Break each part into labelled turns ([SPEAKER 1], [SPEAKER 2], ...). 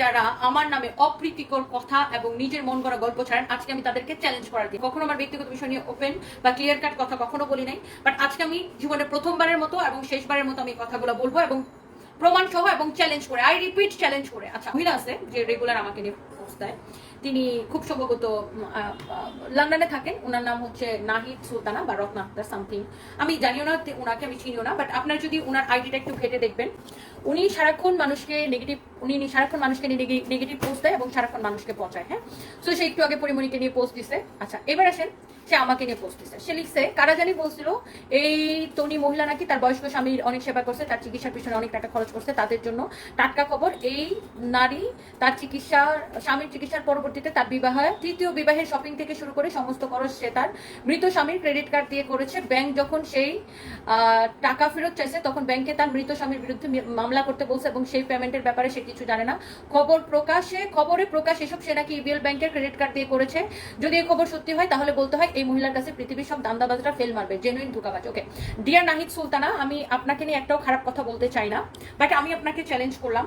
[SPEAKER 1] যারা আমার নামে অপ্রীতিকর কথা এবং নিজের মন করা গল্প ছাড়েন, আজকে আমি তাদেরকে চ্যালেঞ্জ করার দিই। কখনো আমার ব্যক্তিগত বিষয় নিয়ে ওপেন বা ক্লিয়ার কাট কথা কখনো বলি নাই, বাট আজকে আমি জীবনে প্রথমবারের মতো এবং শেষবারের মতো আমি কথাগুলো বলবো এবং প্রমাণ সহ এবং চ্যালেঞ্জ করে, আই রিপিট চ্যালেঞ্জ করে। আচ্ছা, মহিলা আছে যে রেগুলার আমাকে নিয়ে পোস্ট দেয়, তিনি খুব সম্ভবত লন্ডনে থাকেন। ওনার নাম হচ্ছে নাহিদ সুলতানা বা রত্না আক্তার সামথিং, আমি জানিও না, ওনাকে আমি চিনিও না, বাট আপনার যদি ওনার আইডিটা একটু ঘেটে দেখবেন, উনি সারাক্ষণ মানুষকে নেগেটিভ পোস্ট দেয় এবং সারাক্ষণ মানুষকে পচায়। হ্যাঁ, সো সে একটু আগে পরিমণিকে নিয়ে পোস্ট দিছে। আচ্ছা, এবার আসেন, সে আমাকে নিয়ে পোস্ট দিছে। সে লিখছে, কারা জানি বলছিল এই তনি মহিলা নাকি তার বয়স্ক স্বামীর অনেক সেবা করছে, তার চিকিৎসার পিছনে অনেক টাকা খরচ করছে, তাদের জন্য টাটকা খবর, এই নারী তার স্বামীর চিকিৎসার পরবর্তীতে তার তৃতীয় বিবাহের শপিং থেকে শুরু করে সমস্ত খরচ সে তার মৃত স্বামীর ক্রেডিট কার্ড দিয়ে করেছে। ব্যাংক যখন সেই টাকা ফেরত চাইছে, তখন ব্যাংকে তার মৃত স্বামীর বিরুদ্ধে মামলা করতে বলছে এবং সেই পেমেন্টের ব্যাপারে সে কিছু জানে না। খবরে প্রকাশ এসব সে নাকি ইবিএল ব্যাংকের ক্রেডিট কার্ড দিয়ে করেছে। যদি এই খবর সত্যি হয় তাহলে বলতে হয় এই মহিলার কাছে পৃথিবীর সব দান্দাবাজরা ফেল মারবে, জেনুইন ধোঁকাবাজ। ওকে ডিয়ার নাহিদ সুলতানা, আমি আপনাকে নিয়ে একটাও খারাপ কথা বলতে চাই না, বাট আমি আপনাকে চ্যালেঞ্জ করলাম।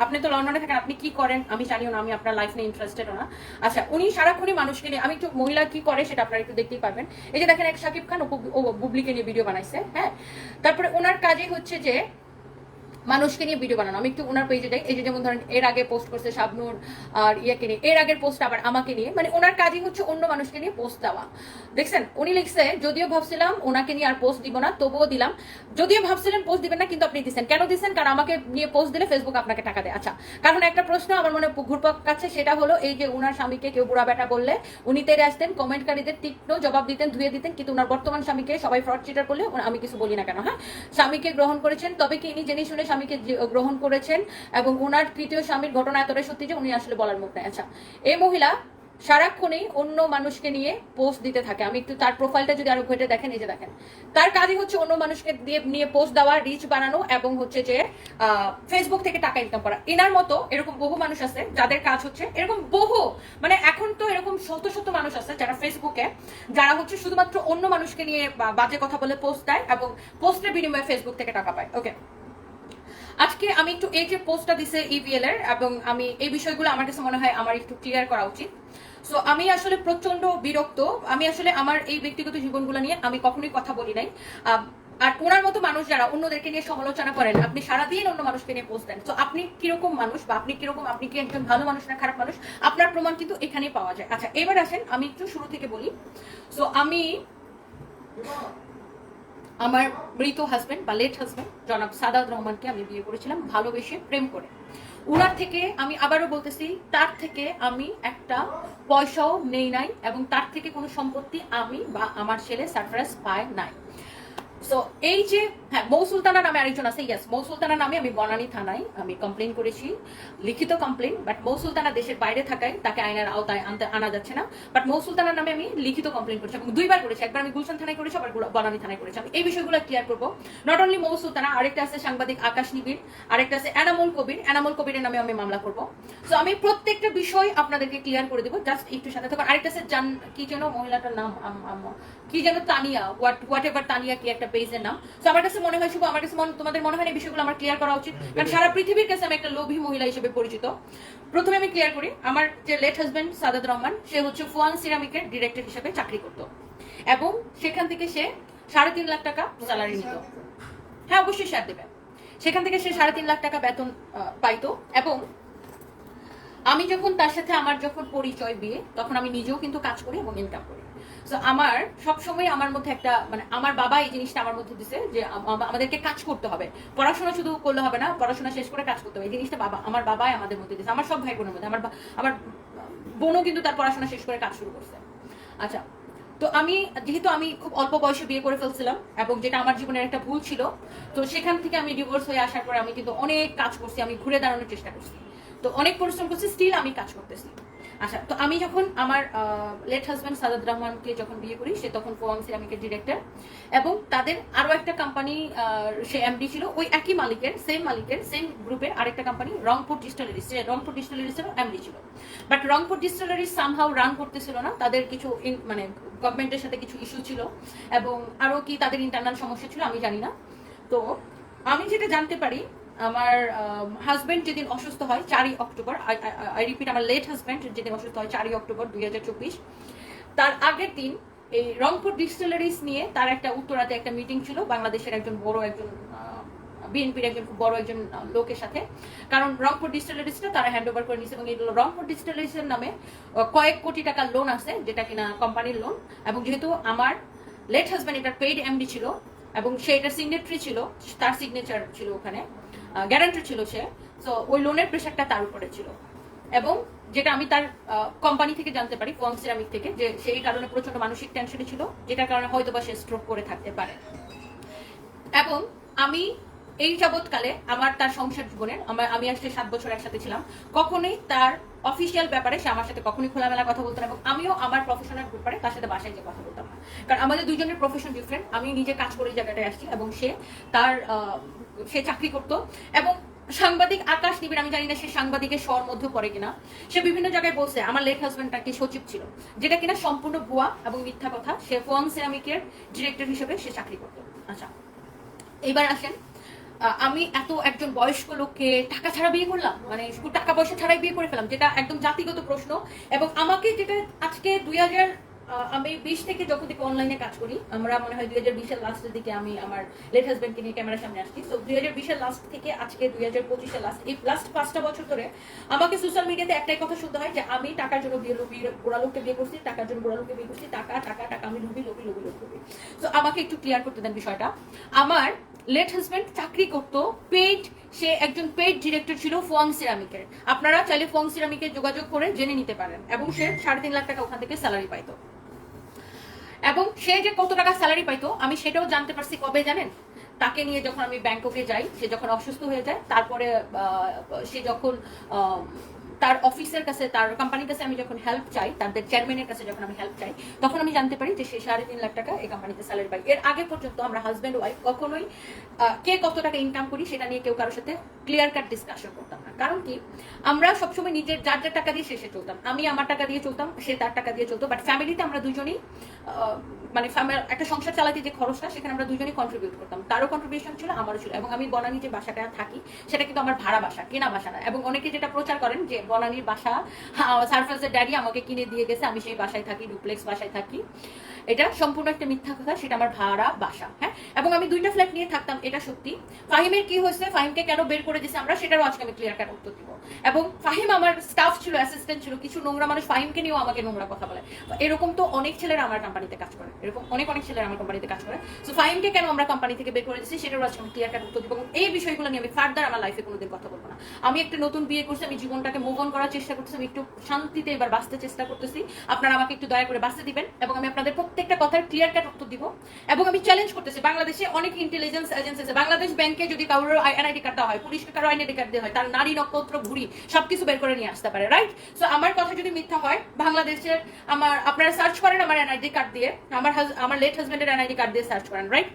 [SPEAKER 1] আপনি তো লন্ডনে থাকেন, আপনি কি করেন আমি জানিও না, আমি আপনার লাইফ নিয়ে ইন্টারেস্টেড না। আচ্ছা, উনি সারাক্ষণই মানুষকে নিয়ে, আমি একটু মহিলা কি করে সেটা আপনারা একটু দেখতেই পারবেন। এই যে দেখেন, এক শাকিব খান ও বুবলিকে নিয়ে ভিডিও বানাইছে। হ্যাঁ, তারপরে ওনার কাজই হচ্ছে যে মানুষকে নিয়ে ভিডিও বানানো। আমি একটু ওনার পেজে যাই, এই যে যেমন ধরেন এর আগে পোস্ট করছে শাবনূর আর ইয়াকে নিয়ে, এর আগের পোস্ট আবার আমাকে নিয়ে, মানে ওনার কাজই হচ্ছে অন্য মানুষকে নিয়ে পোস্ট দেওয়া। দেখছেন, উনি লিখছে, যদিও ভাবছিলাম ওনাকে নিয়ে আর পোস্ট দিব না, তবুও দিলাম। যদিও ভাবছিলেন পোস্ট দিবেন না, কিন্তু আপনি দিচ্ছেন। কেন দিচ্ছেন? কারণ আমাকে নিয়ে পোস্ট দিলে ফেসবুক আপনাকে টাকা দেয়। আচ্ছা, কারণ একটা প্রশ্ন আমার মনে ঘুরপাক কাছে, সেটা হলো এই যে ওনার স্বামীকে কেউ বুড়া বেটা বললে উনি তেরে আসতেন, কমেন্টকারীদের তীক্ষ্ণ জবাব দিতেন, ধুয়ে দিতেন, কিন্তু ওনার বর্তমান স্বামীকে সবাই ফ্রড চিটার বললে আমি কিছু বলি না কেন। হ্যাঁ, স্বামীকে গ্রহণ করেছেন, তবে কি ইনি জেনে শুনে স্বামীকে গ্রহণ করেছেন এবং ওনার তৃতীয় স্বামীর ঘটনা এতটাই সত্যি যে উনি আসলে বলার মুখ নাই। আচ্ছা, এই মহিলা সারাক্ষণেই অন্য মানুষকে নিয়ে পোস্ট দিতে থাকে। আমি একটু তার প্রোফাইলটা যদি আরো ঘেটে দেখেন, এই যে দেখেন, তার কাজই হচ্ছে অন্য মানুষকে নিয়ে পোস্ট দেওয়া, রিচ বানানো এবং হচ্ছে যে ফেসবুক থেকে টাকা ইনকাম করা। এনার মতো এরকম বহু মানুষ আছে যাদের কাজ হচ্ছে এরকম মানে এখন তো এরকম শত শত মানুষ আছে যারা ফেসবুকে, যারা হচ্ছে শুধুমাত্র অন্য মানুষকে নিয়ে বাজে কথা বলে পোস্ট দেয় এবং পোস্টের বিনিময়ে ফেসবুক থেকে টাকা পায়। ওকে, আজকে আমি একটু এই যে পোস্টটা দিছে ইভিএল এর, এবং আমি এই বিষয়গুলো আমার কাছে মনে হয় আমার একটু ক্লিয়ার করা উচিত। সো আমি আসলে প্রচন্ড বিরক্ত। আমি আসলে আমার এই ব্যক্তিগত জীবনগুলো নিয়ে আমি কখনোই কথা বলি নাই। আর ওনার মতো মানুষ যারা অন্যদেরকে নিয়ে সমালোচনা করেন, আপনি সারাদিন অন্য মানুষকে নিয়ে পোস্ট দেন। তো আপনি কিরকম মানুষ বা আপনি কি একজন ভালো মানুষ না খারাপ মানুষ, আপনার প্রমাণ কিন্তু এখানেই পাওয়া যায়। আচ্ছা, এবার আসেন আমি একটু শুরু থেকে বলি। সো আমি আমার মৃত হাজবেন্ড বা লেট হাজবেন্ড জনাব সাদাত রহমানকে আমি বিয়ে করেছিলাম ভালোবেসে, প্রেম করে। উনার থেকে আমি আবারও বলতেছি, তার থেকে আমি একটা পয়সাও নেই নাই এবং তার থেকে কোনো সম্পত্তি আমি বা আমার ছেলে সারফরাজ পায় নাই। সো এই যে, হ্যাঁ, মৌ সুলতানা নামে আরেকজন আছে। ইয়েস, মৌ সুলতানা নামে আমি বনানী থানায় আমি কমপ্লেন করেছি, লিখিত কমপ্লেন। বাট মৌ সুলতানা দেশের বাইরে থাকায় তাকে আইনের আওতায় আনা যাচ্ছে না। বাট মৌ সুলতানার নামে আমি লিখিত কমপ্লেন করেছি এবং দুইবার করেছি। একবার আমি গুলশান থানায় করেছি, আবার বনানী থানায় করেছি। আমি এই বিষয়গুলো ক্লিয়ার করবো। নট অনলি মৌ সুলতানা, আরেকটা আছে সাংবাদিক আকাশ নিবিড়, আরেকটা আছে এনামুল কবিরের নামে আমি মামলা করবো। সো আমি প্রত্যেকটা বিষয় আপনাদেরকে ক্লিয়ার করে দেবো, জাস্ট একটু সাথে থাকুন। আরেকটা আছে কি যেন মহিলাটার নাম, কি যেন তানিয়া, হোয়াট এভার তানিয়া, কি একটা পেজের নাম। তো আমার কাছে মনে হয়, শুভ আমার কাছে তোমাদের মনে হয় এই বিষয়গুলো আমার ক্লিয়ার করা উচিত, কারণ সারা পৃথিবীর কাছে আমি একটা লোভী মহিলা হিসেবে পরিচিত। প্রথমে আমি ক্লিয়ার করি, আমার যে লেট হাজবেন্ড সাদাত রহমান, সে হচ্ছে ফুয়ান সিরামিকের ডিরেক্টর হিসেবে চাকরি করতো এবং সেখান থেকে সে 3.5 লাখ টাকা স্যালারি নিত। হ্যাঁ, অবশ্যই শেয়ার দেবে। সেখান থেকে সে 3.5 লাখ টাকা বেতন পাইতো এবং আমি যখন তার সাথে আমার যখন পরিচয় বিয়ে, তখন আমি নিজেও কিন্তু কাজ করি এবং ইনকাম করি। তো আমার সবসময় আমার মধ্যে একটা, মানে আমার বাবা এই জিনিসটা আমার মধ্যে দিছে যে আমাদেরকে কাজ করতে হবে, পড়াশোনা শুধু করলে হবে না, পড়াশোনা শেষ করে কাজ করতে হবে। এই জিনিসটা আমার বাবাই আমাদের মধ্যে দিছে, আমার সব ভাই বোনের মধ্যে। আমার বোনও কিন্তু তার পড়াশোনা শেষ করে কাজ শুরু করছে। আচ্ছা, তো যেহেতু আমি খুব অল্প বয়সে বিয়ে করে ফেলছিলাম এবং যেটা আমার জীবনের একটা ভুল ছিল, তো সেখান থেকে আমি ডিভোর্স হয়ে আসার পরে আমি কিন্তু অনেক কাজ করছি, আমি ঘুরে দাঁড়ানোর চেষ্টা করছি, তো অনেক পরিশ্রম করছি, স্টিল আমি কাজ করতেছি। আচ্ছা, তো আমি যখন আমার লেট হাজব্যান্ড সাদাত রহমানকে যখন বিয়ে করি, সে তখন ফুয়ান সিরামিকের ডিরেক্টর এবং তাদের আরো একটা কোম্পানি, সে এমডি ছিল, ওই একই মালিকের সেম গ্রুপের আরেকটা কোম্পানি রংপুর ডিস্টিলারিজ, সে রংপুর ডিস্টিলারিজের এমডি ছিল। But Rangpur distilleries somehow run করতেছিল না, তাদের কিছু মানে গভর্নমেন্টের সাথে কিছু ইস্যু ছিল এবং আরো কি তাদের ইন্টারনাল সমস্যা ছিল, আমি জানি না। তো আমি যেটা জানতে পারি, আমার হাজবেন্ড যেদিন অসুস্থ হয় 4ই অক্টোবর, আই রিপিট, আমার লেট হাজবেন্ড যেদিন অসুস্থ হয় 4ই অক্টোবর 2024, তার আগের দিন এই রংপুর ডিস্টিলারিজ নিয়ে তার একটা উত্তরাতে একটা মিটিং ছিল বাংলাদেশের একজন বড় একজন বিএনপির একজন খুব বড় একজন লোকের সাথে। কারণ রংপুর ডিস্টিলারিজটা তারা হ্যান্ড ওভার করে নিচ্ছে এবং এই রংপুর ডিস্টিলারিজের নামে কয়েক কোটি টাকার লোন আছে, যেটা কিনা কোম্পানির লোন। এবং যেহেতু আমার লেট হাজব্যান্ড এটার পেইড এমডি ছিল এবং সে এটার সিগনেটরি ছিল, তার সিগনেচার ছিল ওখানে, গ্যারান্টি ছিল সে, তো ওই লোনের প্রেশারটা তার উপরে ছিল। এবং যেটা আমি তার কোম্পানি থেকে জানতে পারি, ফোয়াং সিরামিক থেকে, যে সেই কারণে প্রচন্ড মানসিক টেনশনে ছিল, যেটার কারণে হয়তো বা সে স্ট্রোক করে থাকতে পারে। এবং আমি এই যাবৎকালে আমার তার সংসার জীবনের আমি আসলে 7 বছর একসাথে ছিলাম, কখনোই তার অফিসিয়াল ব্যাপারে সে আমার সাথে কখনোই খোলামেলা কথা বলতো না এবং আমিও আমার প্রফেশনাল ব্যাপারে তার সাথে বাসায় যে কথা বলতাম না। কারণ আমাদের দুজনের প্রফেশন ডিফারেন্ট। আমি নিজে কাজ করে এই জায়গাটায় আসছি এবং সে চাকরি করতো এবং সাংবাদিক আকাশ নিবিড়, আমি জানি না সে সাংবাদিকের স্বর মধ্যে পড়ে কিনা, সে বিভিন্ন জায়গায় বলছে আমার লেট হাজবেন্ড নাকি সচিব ছিল, যেটা কিনা সম্পূর্ণ ভুয়া এবং মিথ্যা কথা। সে ফোয়াং সিরামিকের ডিরেক্টর হিসেবে সে চাকরি করতো। আচ্ছা, এবার আসেন, আমি এত একজন বয়স্ক লোককে টাকা ছাড়া বিয়ে করলাম, মানে শুধু টাকা পয়সা ছাড়াই বিয়ে করে ফেলাম, যেটা একদম জাতিগত প্রশ্ন। এবং আমাকে যেটা আজকে আমি 20 থেকে যখন থেকে অনলাইনে কাজ করি, আমরা মনে হয় 2020-এর লাস্টের দিকে আমি আমার লেট হাজবেন্ডকে নিয়ে ক্যামেরার সামনে আসছি। তো 2020-এর লাস্ট থেকে আজকে 2025-এর লাস্ট, এই লাস্ট 5টা বছর ধরে আমাকে সোশ্যাল মিডিয়াতে একটাই কথা শুনতে হয় যে আমি টাকার জন্য বুড়া লোককে বিয়ে করছি, টাকার জন্য বুড়া লোককে বিয়ে করছি, টাকা টাকা টাকা, আমি লোভী লোভী লোভী লোভী। তো আমাকে একটু ক্লিয়ার করতে দেন বিষয়টা। আমার লেট হাজবেন্ড চাকরি করতো পেইড, সে একজন পেইড ডিরেক্টর ছিল ফোয়াং সিরামিকের। আপনারা চাইলে ফোয়াং সিরামিকে যোগাযোগ করে জেনে নিতে পারেন। এবং সে 3.5 লাখ টাকা ওখান থেকে স্যালারি পাইতো। এবং সে যে কত টাকা স্যালারি পাইতো আমি সেটাও জানতে পারছি কবে জানেন? তাকে নিয়ে যখন আমি ব্যাংককে যাই, সে যখন অসুস্থ হয়ে যায়, তারপরে সে যখন তার অফিসের কাছে, তার কোম্পানির কাছে আমি যখন হেল্প চাই, তাদের চেয়ারম্যানের কাছে যখন আমি হেল্প চাই, তখন আমি জানতে পারি যে সে 3.5 লাখ টাকা এই কোম্পানিতে স্যালারি পাই। এর আগে পর্যন্ত আমরা হাজব্যান্ড ওয়াইফ কখনোই কে কত টাকা ইনকাম করি সেটা নিয়ে কেউ কারোর সাথে ক্লিয়ার কাট ডিসকাশন করতাম না। কারণ কি, আমরা সবসময় নিজের যার যার টাকা দিয়ে সে চলতাম। আমি আমার টাকা দিয়ে চলতাম, সে তার টাকা দিয়ে চলতো। বাট ফ্যামিলিতে আমরা দুজনেই মানে একটা সংসার চালাতে যে খরচটা, সেখানে আমরা দুজনেই কন্ট্রিবিউট করতাম। তারও কন্ট্রিবিউশন ছিল, আমারও ছিল। এবং আমি বনানী যে বাসাটা থাকি সেটা কিন্তু আমার ভাড়া বাসা, কেনা বাসা না। এবং অনেকে যেটা প্রচার করেন যে বনানীর বাসা সারফাসের ড্যাডি আমাকে কিনে দিয়ে গেছে, আমি সেই বাসায় থাকি, ডুপ্লেক্স বাসায় থাকি, এটা সম্পূর্ণ একটা মিথ্যা কথা। সেটা আমার ভাড়া বাসা। হ্যাঁ, এবং আমি 2টা ফ্ল্যাট নিয়ে থাকতাম, এটা সত্যি। ফাহিমের কি হয়েছে, ফাহিমকে কেন বের করে দিয়েছে আমরা, সেটারও আজকে আমি ক্লিয়ার কাট উত্তর দিব। এবং ফাহিম আমার স্টাফ ছিল, অ্যাসিস্ট্যান্ট ছিল, কিছু নোংরা মানুষ ফাহিমকে নিয়েও আমাকে নোংরা কথা বলে। এরকম তো অনেক ছেলেরা আমার কোম্পানিতে কাজ করে, এরকম অনেক ছেলেরা আমার কোম্পানিতে কাজ করে। সো ফাহিমকে কেন আমরা কোম্পানি থেকে বের করে দিচ্ছি সেটারও আজকে আমি ক্লিয়ার কাট উত্তর দিব। এবং এই বিষয়গুলো নিয়ে আমি ফার্দার আমার লাইফে কোনোদিন কথা বলবো না। আমি একটা নতুন বিয়ে করছি, আমি জীবনটাকে মুভ অন করার চেষ্টা করতেছি, আমি একটু শান্তিতে এবার বাঁচতে চেষ্টা করতেছি। আপনারা আমাকে একটু দয়া করে বাঁচতে দিবেন এবং আমি আপনাদের প্রত্যেকটা কথার ক্লিয়ার কাট উত্তর দিব। এবং আমি চ্যালেঞ্জ করতেছি, বাংলাদেশে অনেক ইন্টেলিজেন্স এজেন্সি আছে। বাংলাদেশ ব্যাংকে যদি কারোর এনআইডি কার্ড দেওয়া হয়, পুলিশকে কারো এনআইডি কার্ড দেওয়া হয়, তার নারী নক্ষত্র ঘুরি সবকিছু বের করে নিয়ে আসতে পারে, রাইট? সো আমার কথা যদি মিথ্যা হয়, বাংলাদেশের আপনারা সার্চ করেন আমার এনআইডি কার্ড দিয়ে, আমার লেট হাজবেন্ডের এনআইডি কার্ড দিয়ে সার্চ করেন, রাইট?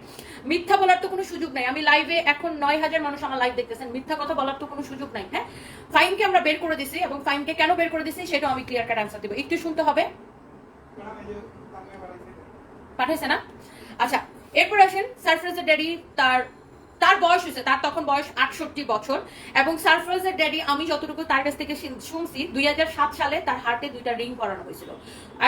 [SPEAKER 1] মিথ্যা বলার তো কোনো সুযোগ নাই। আমি লাইভে এখন 9,000 মানুষ আমার লাইভ দেখতেছেন, মিথ্যা কথা বলার তো কোনো সুযোগ নাই। হ্যাঁ, ফাইমকে আমরা বের করে দিছি এবং ফাইমকে কেন বের করে দিছি সেটাও আমি ক্লিয়ার কাট আনসার দিব। একটু শুনতে হবে, পাঠাইছে না? আচ্ছা, এরপর আসেন সারফরাজের ড্যাডি, তার বয়স হয়েছে, তার তখন বয়স 68 বছর। এবং সারফরাজের ড্যাডি, আমি যতটুকু তার কাছ থেকে শুনছি, 2007 সালে তার হার্টে 2টা রিং করানো হয়েছিল।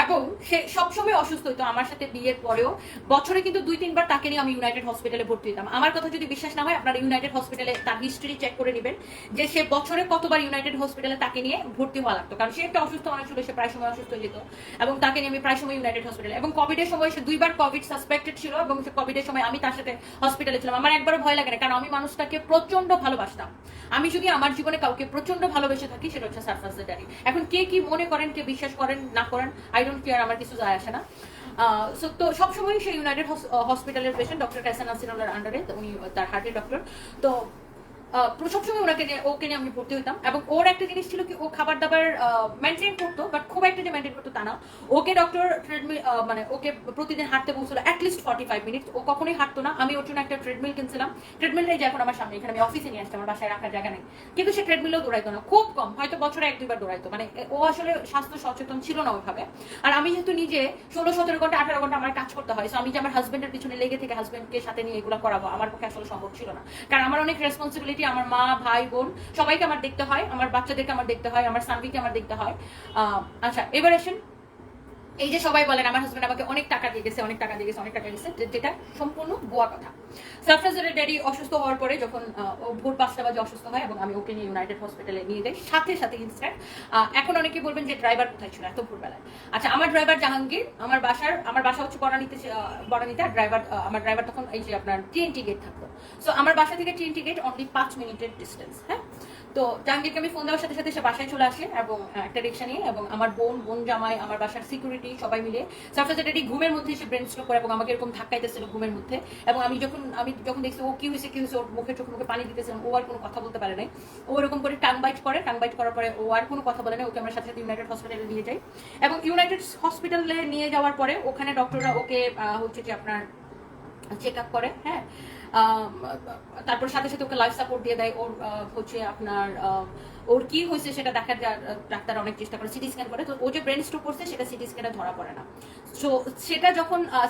[SPEAKER 1] এবং সে সবসময় অসুস্থ হইতো। আমার সাথে বিয়ের পরেও বছরে কিন্তু 2-3 বার তাকে নিয়ে আমি ইউনাইটেড হসপিটালে ভর্তি হতাম। আমার কথা যদি বিশ্বাস না হয়, আপনারা ইউনাইটেড হসপিটালে তার হিস্ট্রি চেক করে নেবেন যে সে বছরে কতবার ইউনাইটেড হসপিটালে তাকে নিয়ে ভর্তি হওয়া লাগতো। কারণ সে একটা অসুস্থ মানুষ ছিল, সে প্রায় সময় অসুস্থ হয়ে যেত এবং তাকে নিয়ে আমি প্রায় সময় ইউনাইটেড হসপিটালে। এবং কোভিডের সময় সে 2বার কোভিড সাসপেক্টেড ছিল এবং সে কোভিডের সময় আমি তার সাথে হসপিটালে ছিলাম। আমার একবারও ভয় লাগে না, কারণ আমি মানুষটাকে প্রচন্ড ভালোবাসতাম। আমি যদি আমার জীবনে কাউকে প্রচন্ড ভালোবেসে থাকি, সেটা হচ্ছে সারফরাজের ড্যাডি। এখন কে কি মনে করেন, কে বিশ্বাস করেন না করেন, আই ডোন্ট কেয়ার, আমার কিছু যায় আসে না। তো সবসময় সে ইউনাইটেড হসপিটালের পেশেন্ট, ডক্টর কাইসান নাসিরুল্লাহর আন্ডারে, উনি তার হার্টের ডক্টর। তো সবসময় ওকে নিয়ে আমি ভর্তি হইতাম। এবং ওর একটা জিনিস ছিল কি, ও খাবার দাবার মেনটেন করতো, বাট খুব একটা যে মেনটেন করতো তা না। ওকে ডক্টর ট্রেডমিল, মানে ওকে প্রতিদিন হাঁটতে বলছিল অ্যাটলিস্ট 45 মিনিট। ও কখনোই হাঁটতো না। আমি ওর জন্য একটা ট্রেডমিল কিনছিলাম। ট্রেডমিলটাই যে এখন আমার সামনে, এখানে আমি অফিসে নিয়ে আসছি, আমার বাসায় রাখার জায়গা নেই। কিন্তু সে ট্রেডমিলও দৌড়াইতো না, খুব কম, হয়তো বছরে 1-2 বার দৌড়াইতো। মানে ও আসলে স্বাস্থ্য সচেতন ছিল না ওইভাবে। আর আমি যেহেতু নিজে 16-17 ঘন্টা 18 ঘন্টা আমার কাজ করতে হয়, সো আমি যে আমার হাজবেন্ডের পিছনে লেগে থেকে হাজবেন্ডকে সাথে নিয়ে এগুলো করাবো, আমার পক্ষে আসলে সম্ভব ছিল না। কারণ আমার অনেক রেসপন্সিবিলিটি ফ্যামিলিটি, আমার মা ভাই বোন সবাইকে আমার দেখতে হয়, আমার বাচ্চাদেরকে আমার দেখতে হয়, আমার সানভিকে আমার দেখতে হয়। আচ্ছা এবার আসেন, এই যে সবাই বলেন আমার হাজবেন্ড আমাকে অনেক টাকা দিয়ে গেছে, অনেক টাকা দিয়ে গেছে, অনেক টাকা দিয়েছে, যেটা সম্পূর্ণ ভুয়া কথা। সারফরাজের ড্যাডি অসুস্থ হওয়ার পরে যখন ও ভোর 5টা বাজে অসুস্থ হয় এবং আমি ওকে নিয়ে ইউনাইটেড হসপিটালে নিয়ে যাই, সাথে সাথে ইনস্ট্যান্ট। এখন অনেকে বলবেন যে ড্রাইভার কোথায় ছিল এত ভোরবেলায়। আচ্ছা আমার ড্রাইভার জাহাঙ্গীর, আমার বাসা হচ্ছে বনানীতে, আর আমার ড্রাইভার তখন এই যে আপনার টিএনটি গেট থাকতো। সো আমার বাসা থেকে টিএনটি গেট অনলি 5 মিনিটের ডিস্টেন্স। হ্যাঁ, তো জাহাঙ্গীরকে আমি ফোন দেওয়ার সাথে সাথে সে বাসায় চলে আসে এবং একটা রিক্সা নিয়ে, এবং আমার বোন জামাই, আমার বাসার সিকিউরিটি সবাই মিলে সারফরাজ ড্যাডি ঘুমের মধ্যে এসে ব্রেন স্ট্রোক করে এবং আমাকে এরকম ধাক্কাইতেছিল ঘুমের মধ্যে। এবং আমি যখন দেখছি ও কি হয়েছে ওর চোখে মুখে পানি দিতেছিলাম, ও আর কোনো কথা বলতে পারে নাই। ও এরকম করে টাং বাইট করার পরে ও আর কোনো কথা বলে না। ওকে আমরা সাথে সাথে ইউনাইটেড হসপিটালে নিয়ে যাই, এবং ইউনাইটেড হসপিটালে নিয়ে যাওয়ার পরে ওখানে ডক্টররা ওকে হচ্ছে যে আপনার চেক আপ করে। হ্যাঁ, তারপর সাথে সাথে ওকে লাইফ সাপোর্ট দিয়ে দেয়। ওর হচ্ছে আপনার ওর কি হয়েছে সেটা দেখার ডাক্তার অনেক চেষ্টা করে, সিটি স্ক্যান করে। তো ও যে ব্রেন স্ট্রোক করছে সেটা সিটি স্ক্যানে ধরা পড়ে না। সো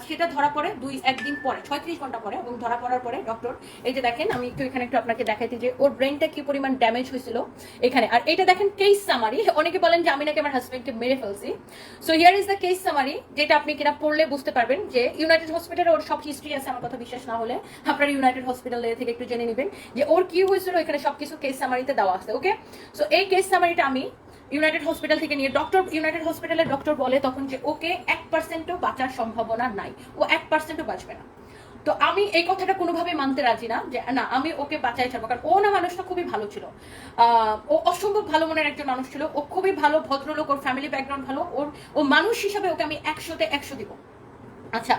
[SPEAKER 1] সেটা ধরা পড়ে একদিন পরে, 36 ঘন্টা পরে। এবং ধরা পড়ার পরে ডক্টর, এই যে দেখেন আমি এখানে একটু আপনাকে দেখাইতে যে ওর ব্রেনটা কি পরিমাণ ড্যামেজ হয়েছিল এখানে। আর এটা দেখেন কেস সামারি। অনেকে বলেন যে আমি নাকি আমার হাজবেন্ডকে মেরে ফেলছি। So here is the case summary, যেটা আপনি কিনা পড়লে বুঝতে পারবেন যে ইউনাইটেড হসপিটালে ওর সব হিস্ট্রি আছে। আমার কথা বিশ্বাস না হলে আপনারা ইউনাইটেড হসপিটাল থেকে একটু জেনে নেবেন যে ওর কি হয়েছিল। এখানে সবকিছু কেস সামারিতে দেওয়া আছে। ওকে, সো এই কেস সামারিটা আমি ইউনাইটেড হসপিটাল থেকে নিয়ে ইউনাইটেড হসপিটালের ডক্টর বলে তখন যে ওকে 1%ও বাঁচার সম্ভাবনা নাই, ও 1%ও বাঁচবে না। তো আমি এই কথাটা কোনোভাবে মানতে রাজি না যে না আমি ওকে বাঁচাই ছাড়বো, কারণ ও না মানুষটা খুবই ভালো ছিল। ও অসম্ভব ভালো মনের একজন মানুষ ছিল। ও খুবই ভালো ভদ্রলোক, ওর ফ্যামিলি ব্যাকগ্রাউন্ড ভালো, ও মানুষ হিসাবে ওকে আমি 100তে 100 দিব। আচ্ছা,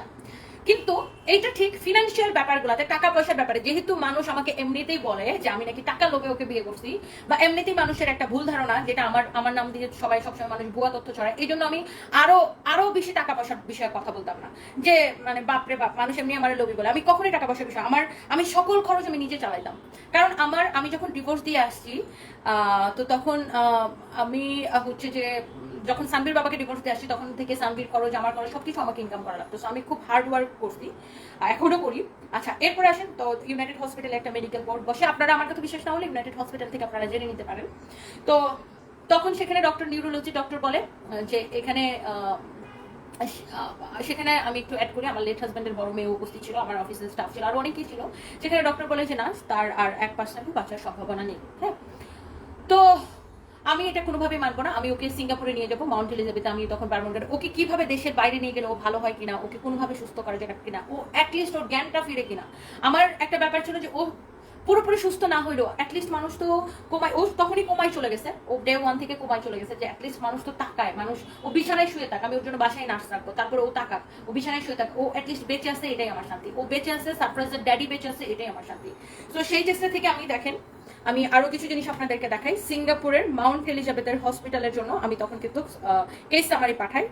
[SPEAKER 1] কিন্তু এইটা ঠিক ফিনান্সিয়াল ব্যাপারগুলোতে, টাকা পয়সার ব্যাপারে, যেহেতু মানুষ আমাকে এমনিতেই বলে যে আমি নাকি টাকা লোভে ওকে বিয়ে করছি, বা এমনিতেই মানুষের একটা ভুল ধারণা যেটা আমার নাম দিয়ে সবাই সবসময় মানুষ ভুয়া তথ্য ছড়ায়, এই জন্য আমি আরো বেশি টাকা পয়সার বিষয়ে কথা বলতাম না। যে মানে বাপরে বাপ, মানুষ এমনি আমার লোভী বলে। আমি কখনোই টাকা পয়সার বিষয়, আমি সকল খরচ আমি নিজে চালাইতাম। কারণ আমি যখন ডিভোর্স দিয়ে আসছি, তো তখন আমি হচ্ছে যে যখন সানভীর বাবাকে ডিভোর্স দিয়ে আসছি তখন থেকে সানভীর খরচ, আমার খরচ সবকিছু আমাকে ইনকাম করা লাগতো। আমি খুব হার্ড ওয়ার্ক করছি, এখনো করি। আচ্ছা এরপরে আসেন, তো ইউনাইটেড হসপিটালে একটা মেডিকেল বোর্ড বসে। আপনারা আমার কথা বিশ্বাস না হলে ইউনাইটেড হসপিটাল থেকে আপনারা জেনে নিতে পারেন। তো তখন সেখানে নিউরোলজি ডক্টর বলে যে এখানে সেখানে আমি একটু অ্যাড করি, আমার লেট হাজব্যান্ডের বড় মেয়ে উপস্থিত ছিল, আমার অফিসের স্টাফ ছিল, আর অনেকেই ছিল। সেখানে ডক্টর বলে যে না, তার আর 1% বাঁচার সম্ভাবনা নেই। হ্যাঁ, তো আমি এটা কোনোভাবেই মানবো না। আমি ওকে সিঙ্গাপুরে নিয়ে যাবো, মাউন্ট এলিজাবেথে। আমি তখন বারমুডার, ওকে কিভাবে দেশের বাইরে নিয়ে গেলে ও ভালো হয় কিনা, ওকে কোনোভাবে সুস্থ করা যায় কিনা, ও অ্যাটলিস্ট ওর জ্ঞানটা ফিরে কিনা। আমার একটা ব্যাপার ছিল যে ও পুরোপুরি সুস্থ না হইলেও অ্যাটলিস্ট মানুষ তো কোমায়, ও তখনই কোমায় চলে গেছে, ও ডে 1 থেকে কোমায় চলে গেছে, যে অ্যাটলিস্ট মানুষ তো তাকায়, মানুষ ও বিছানায় শুয়ে থাক, আমি ওর জন্য বাসায় নার্স রাখবো, তারপরে ও তাকাক, ও বিছানায় শুয়ে থাক, ও অ্যাটলিস্ট বেঁচে আছে, এটাই আমার শান্তি। ও বেঁচে আছে, সারপ্রাইজের ড্যাডি বেঁচে আছে, এটাই আমার শান্তি। তো সেই চেষ্টা থেকে আমি দেখেন, আমি আরো কিছু জিনিস আপনাদেরকে দেখাই। সিঙ্গাপুরের মাউন্ট এলিজাবেথের হসপিটালের জন্য আমি তখন কিন্তু কেস সামারি পাঠাই।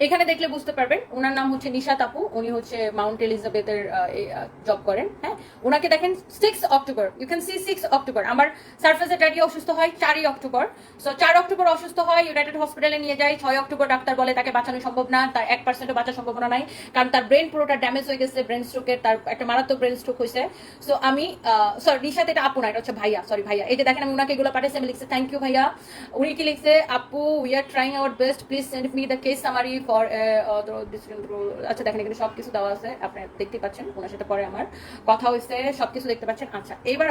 [SPEAKER 1] এখানে দেখলে বুঝতে পারবেন, ওনার নাম হচ্ছে নিশাত আপু, উনি হচ্ছে মাউন্ট এলিজাবেথের জব করেন। হ্যাঁ, ওনাকে দেখেন 6 October, you can see 6 October আমার সারফেসের ড্যাডি অসুস্থ হয় 4 অক্টোবর। সো 4 অক্টোবর অসুস্থ হয়, ইউনাইটেড হসপিটালে নিয়ে যায়। 6 অক্টোবর ডাক্তার বলে তাকে বাঁচানো সম্ভব না, তার 1%ও বাঁচার সম্ভাবনা নাই, কারণ তার ব্রেন পুরোটা ড্যামেজ হয়ে গেছে, ব্রেন স্ট্রোকের, তার একটা মারাত্মক ব্রেন স্ট্রোক হয়েছে। সো আমি সরি নিশাত, এটা আপু না, এটা হচ্ছে ভাইয়া, সরি ভাইয়া। এই যে দেখেন আমি ওনাকে এগুলো পাঠাইছি, আমি লিখছে থ্যাংক ইউ ভাইয়া। উনি কি লিখছে, আপু we are trying our best, please send me the case summary for. আচ্ছা দেখেন এখানে সবকিছু দেওয়া আছে, আপনি দেখতে পাচ্ছেন, ওনার সাথে পরে আমার কথা হয়েছে, সবকিছু দেখতে পাচ্ছেন। আচ্ছা এবার